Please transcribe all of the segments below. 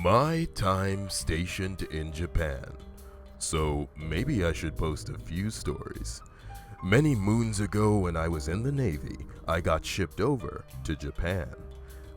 My time stationed in Japan. So maybe I should post a few stories. Many moons ago when I was in the Navy, I got shipped over to Japan.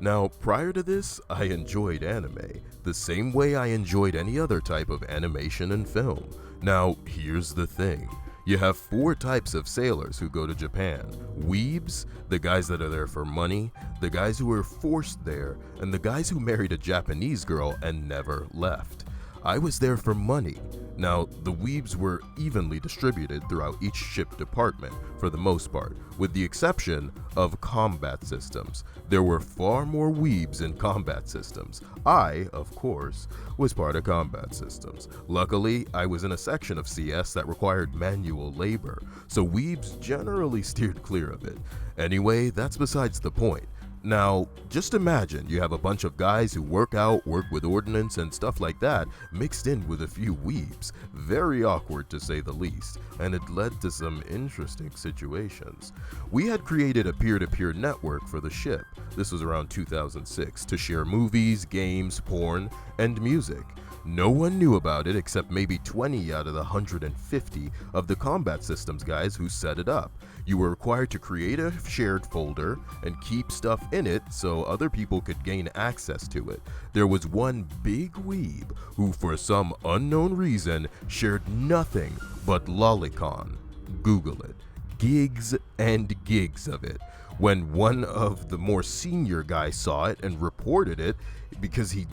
Now, prior to this, I enjoyed anime, the same way I enjoyed any other type of animation and film. Now, here's the thing. You have four types of sailors who go to Japan. Weebs, the guys that are there for money, the guys who were forced there, and the guys who married a Japanese girl and never left. I was there for money. Now, the weebs were evenly distributed throughout each ship department for the most part, with the exception of combat systems. There were far more weebs in combat systems. I, of course, was part of combat systems. Luckily, I was in a section of CS that required manual labor, so weebs generally steered clear of it. Anyway, that's besides the point. Now, just imagine you have a bunch of guys who work out, work with ordnance and stuff like that, mixed in with a few weebs. Very awkward to say the least, and it led to some interesting situations. We had created a peer-to-peer network for the ship, this was around 2006, to share movies, games, porn, and music. No one knew about it except maybe 20 out of the 150 of the combat systems guys who set it up. You were required to create a shared folder and keep stuff in it so other people could gain access to it. There was one big weeb who for some unknown reason shared nothing but lolicon. Google it. Gigs and gigs of it. When one of the more senior guys saw it and reported it, because he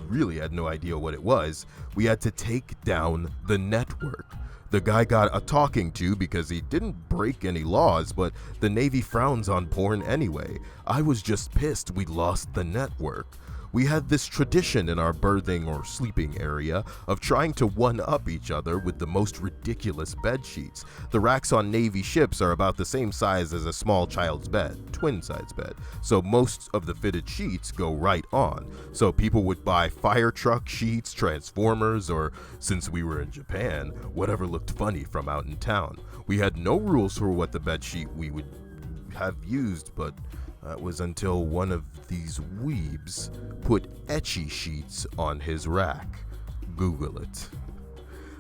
really had no idea what it was, we had to take down the network. The guy got a talking to because he didn't break any laws, but the Navy frowns on porn anyway. I was just pissed we lost the network. We had this tradition in our berthing or sleeping area of trying to one-up each other with the most ridiculous bed sheets. The racks on Navy ships are about the same size as a small child's bed, twin-size bed, so most of the fitted sheets go right on. So people would buy fire truck sheets, Transformers, or, since we were in Japan, whatever looked funny from out in town. We had no rules for what the bed sheet we would have used, but that was until one of these weebs put etchy sheets on his rack. Google it.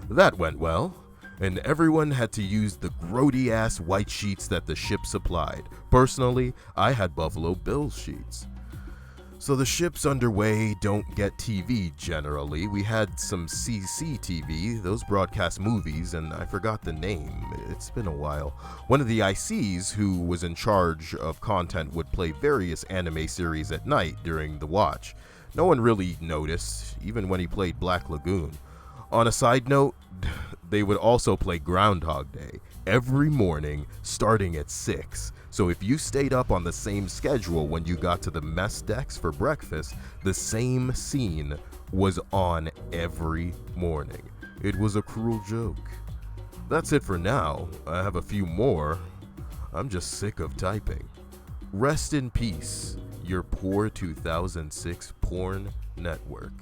That went well, and everyone had to use the grody ass white sheets that the ship supplied. Personally, I had Buffalo Bills sheets. So the ships underway don't get TV generally. We had some CCTV, those broadcast movies, and I forgot the name. It's been a while. One of the ICs who was in charge of content would play various anime series at night during the watch. No one really noticed, even when he played Black Lagoon. On a side note, they would also play Groundhog Day every morning starting at 6. So if you stayed up on the same schedule when you got to the mess decks for breakfast, the same scene was on every morning. It was a cruel joke. That's it for now. I have a few more. I'm just sick of typing. Rest in peace, your poor 2006 porn network.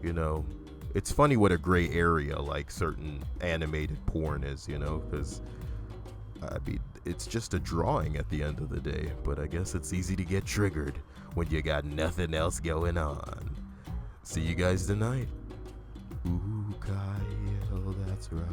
You know, it's funny what a gray area like certain animated porn is, you know, because I mean, it's just a drawing at the end of the day, but I guess it's easy to get triggered when you got nothing else going on. See you guys tonight. Ooh, Kyle, that's right.